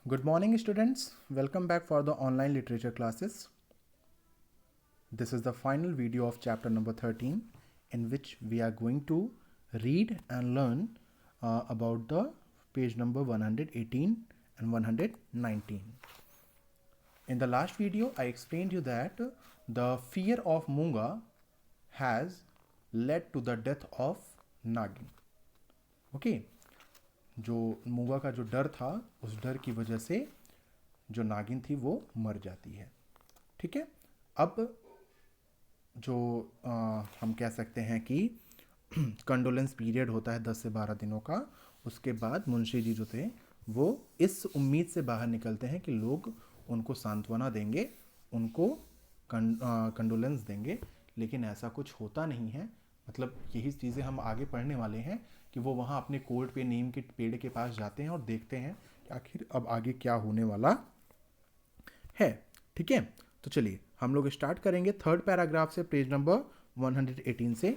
Good morning, students. Welcome back for the online literature classes. This is the final video of chapter number 13, in which we are going to read and learn about the page number 118 and 119. In the last video, I explained you that the fear of Munga has led to the death of Nagin. Okay, जो मूंगा का जो डर था, उस डर की वजह से जो नागिन थी वो मर जाती है. ठीक है. अब जो हम कह सकते हैं कि कंडोलेंस पीरियड होता है 10 से 12 दिनों का. उसके बाद मुंशी जी जो थे वो इस उम्मीद से बाहर निकलते हैं कि लोग उनको सांत्वना देंगे, उनको कंडोलेंस देंगे, लेकिन ऐसा कुछ होता नहीं है. मतलब यही चीज़ें हम आगे पढ़ने वाले हैं कि वो वहाँ अपने कोर्ट पे नीम के पेड़ के पास जाते हैं और देखते हैं कि आखिर अब आगे क्या होने वाला है. ठीक है. तो चलिए हम लोग स्टार्ट करेंगे थर्ड पैराग्राफ से, पेज नंबर 118 से.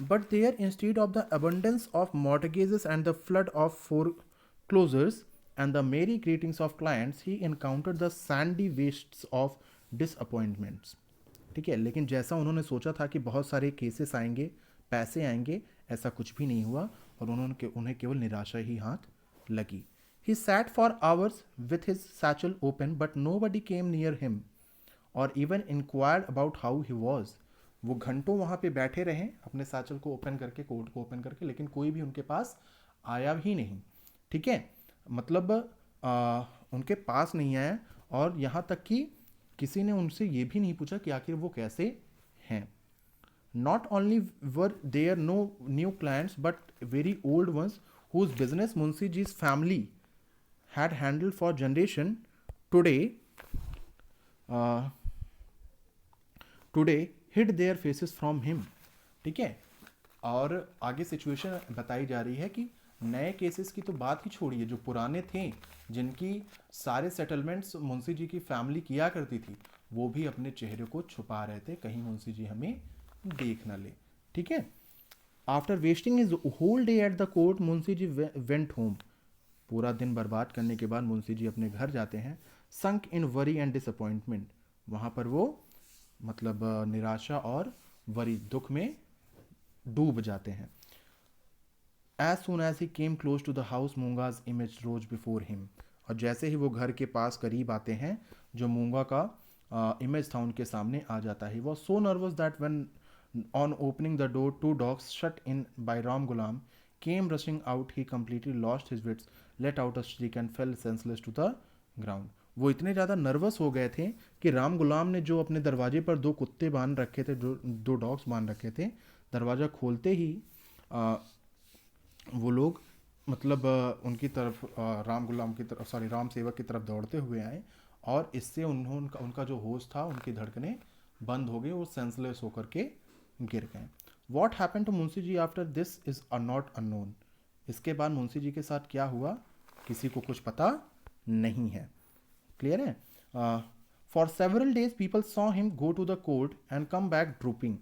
But there instead of the abundance of mortgages and the flood of foreclosures and the merry greetings of clients, he encountered the sandy wastes of disappointments. ठीक है. लेकिन जैसा उन्होंने सोचा था कि बहुत सारे केसेस आएंगे, पैसे आएंगे, ऐसा कुछ भी नहीं हुआ और उन्हें केवल निराशा ही हाथ लगी. He sat for hours with his satchel open, but nobody came near him or even inquired about how he was. वो घंटों वहाँ पे बैठे रहे अपने सैचल को ओपन करके, कोट को ओपन करके, लेकिन कोई भी उनके पास आया ही नहीं. ठीक है. मतलब उनके पास नहीं आया और यहाँ तक कि किसी ने उनसे ये भी नहीं पूछा कि आखिर वो कैसे हैं. Not only were there no new clients, but very old ones whose business Munshi Ji's family had handled for generation today uh, today hid their faces from him. ठीक है. और आगे सिचुएशन बताई जा रही है कि नए केसेस की तो बात ही छोड़िए, जो पुराने थे जिनकी सारे सेटलमेंट्स मुंशी जी की फैमिली किया करती थी, वो भी अपने चेहरे को छुपा रहे थे, कहीं मुंशी जी हमें देख न ले. ठीक है. After wasting his whole day at the court, Munshi ji went home. पूरा दिन बर्बाद करने के बाद मुंशी जी अपने घर जाते हैं. संक इन वरी एंड डिसअपॉइंटमेंट. वहाँ पर वो मतलब निराशा और वरी, दुख में डूब जाते हैं. As soon as he came close to the house, Munga's image rose before him. और जैसे ही वो घर के पास करीब आते हैं, जो मूंगा का इमेज था उनके सामने आ जाता है. Was so nervous that when on opening the door, two dogs shut in by Ram Gulam came rushing out. He completely lost his wits, let out a shriek and fell senseless to the ground. वो इतने ज़्यादा nervous हो गए थे कि राम गुलाम ने जो अपने दरवाजे पर दो कुत्ते बांध रखे थे, दो डॉग्स बांध रखे थे, दरवाज़ा खोलते ही वो लोग मतलब उनकी तरफ राम गुलाम की तरफ, सॉरी, राम सेवक की तरफ दौड़ते हुए आए और इससे उनका जो होश था, उनकी धड़कनें बंद हो गई, वो सेंसलेस होकर के गिर गए. What happen to Munshi ji after this is not unknown. इसके बाद मुंशी जी के साथ क्या हुआ किसी को कुछ पता नहीं है. क्लियर है. For several days people saw him go to the court and come back drooping.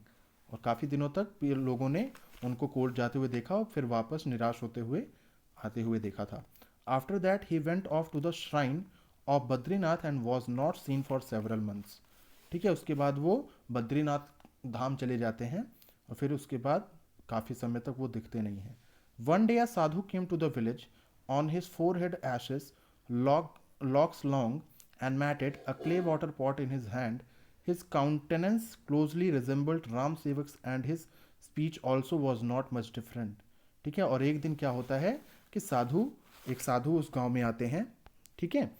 और काफ़ी दिनों तक लोगों ने उनको कोर्ट जाते हुए देखा और फिर वापस निराश होते हुए आते हुए देखा था. After that he went off to the shrine of Badrinath and was not seen for several months. ठीक है. उसके बाद वो बद्रीनाथ धाम चले जाते हैं और फिर उसके बाद काफ़ी समय तक वो दिखते नहीं हैं. One day a sadhu came to the village, on his forehead ashes locks long and matted, a clay water pot in his hand. His countenance closely resembled Ram Sevak's and his speech also was not much different. ठीक है. और एक दिन क्या होता है कि एक साधु उस गांव में आते हैं. ठीक है.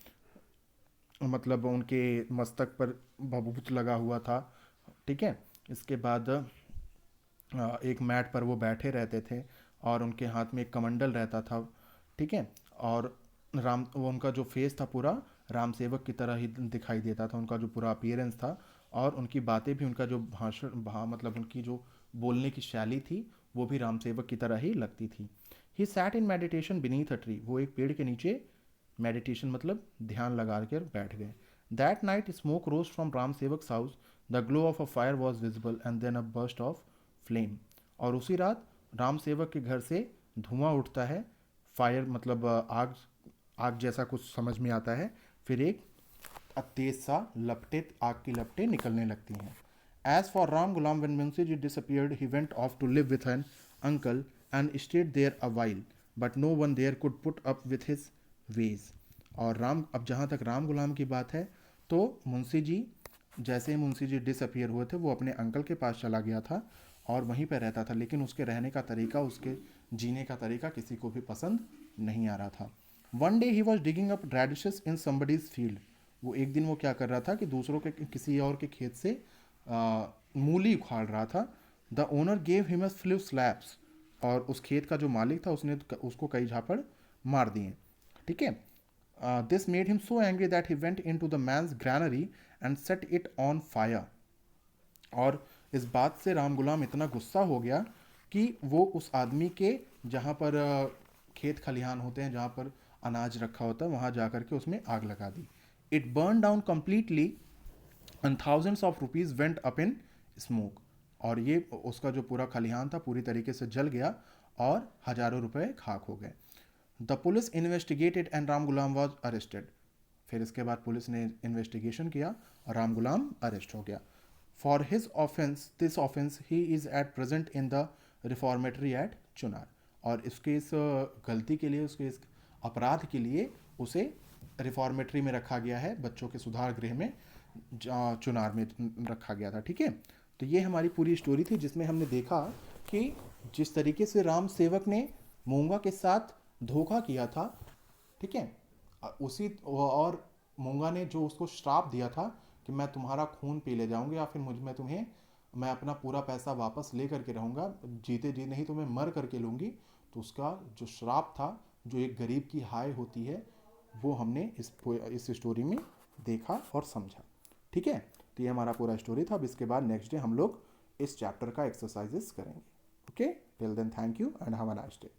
मतलब उनके मस्तक पर भभूत लगा हुआ था. ठीक है. इसके बाद एक मैट पर वो बैठे रहते थे और उनके हाथ में एक कमंडल रहता था. ठीक है. और वो उनका जो फेस था पूरा राम सेवक की तरह ही दिखाई देता था, उनका जो पूरा अपीयरेंस था, और उनकी बातें भी, उनका जो मतलब उनकी जो बोलने की शैली थी वो भी राम सेवक की तरह ही लगती थी. He sat in meditation beneath a tree. वो एक पेड़ के नीचे मेडिटेशन मतलब ध्यान लगा कर बैठ गए. That night smoke rose from Ram Sevak house. The glow of a fire was visible and then a burst of flame. और उसी रात राम सेवक के घर से धुआं उठता है. फायर मतलब आग आग जैसा कुछ समझ में आता है, फिर एक तेज सा लपटे, आग की लपटें निकलने लगती हैं. As for Ram Ghulam, when Munshi ji disappeared, he went off to live with an uncle and stayed there a while, but no one there could put up with his ways. और राम, अब जहाँ तक राम गुलाम की बात है, तो मुंशी जी, जैसे ही Munshi ji disappear हुए थे, वो अपने अंकल के पास चला गया था और वहीं पर रहता था, लेकिन उसके रहने का तरीका, उसके जीने का तरीका किसी को भी पसंद नहीं आ रहा था. One day he was digging up radishes in somebody's field. वो एक दिन वो क्या कर रहा था कि दूसरों के, किसी और के खेत से मूली उखाड़ रहा था. The owner gave him a flu slaps. और उस खेत का जो मालिक था, उसने उसको कई झापड़ मार दिए. ठीक है. This made him so angry that he went in to the man's granary and set it on fire. और इस बात से राम गुलाम इतना गुस्सा हो गया कि वो उस आदमी के, जहाँ पर खेत खलिहान होते हैं, जहाँ पर अनाज रखा होता है, वहाँ जा कर के उसमें आग लगा दी. It burn down completely and thousands of rupees went up in smoke. और ये उसका जो पूरा खलिहान था पूरी तरीके से जल गया और हजारों रुपए खाक हो गए. The police investigated and Ram Ghulam was arrested. फिर इसके बाद पुलिस ने इन्वेस्टिगेशन किया और राम गुलाम अरेस्ट हो गया. For his offence, this offence, he is at present in the reformatory at Chunar. और इसके इस गलती के लिए, उसके इस अपराध के लिए उसे रिफॉर्मेटरी में रखा गया है, बच्चों के सुधार गृह में चुनार में रखा गया था. ठीक है. तो ये हमारी पूरी स्टोरी थी, जिसमें हमने देखा कि जिस तरीके से राम सेवक ने मूंगा के साथ धोखा किया था. ठीक है. उसी, और मूंगा ने जो उसको श्राप दिया था कि मैं तुम्हारा खून पी ले जाऊंगा, या फिर मैं अपना पूरा पैसा वापस ले करके रहूँगा, जीते जी नहीं तो मैं मर करके लूँगी. तो उसका जो श्राप था, जो एक गरीब की हाय होती है, वो हमने इस स्टोरी में देखा और समझा. ठीक है. तो ये हमारा पूरा स्टोरी था. अब इसके बाद नेक्स्ट डे हम लोग इस चैप्टर का एक्सरसाइजेस करेंगे. Okay. Till then, thank you and have a nice day.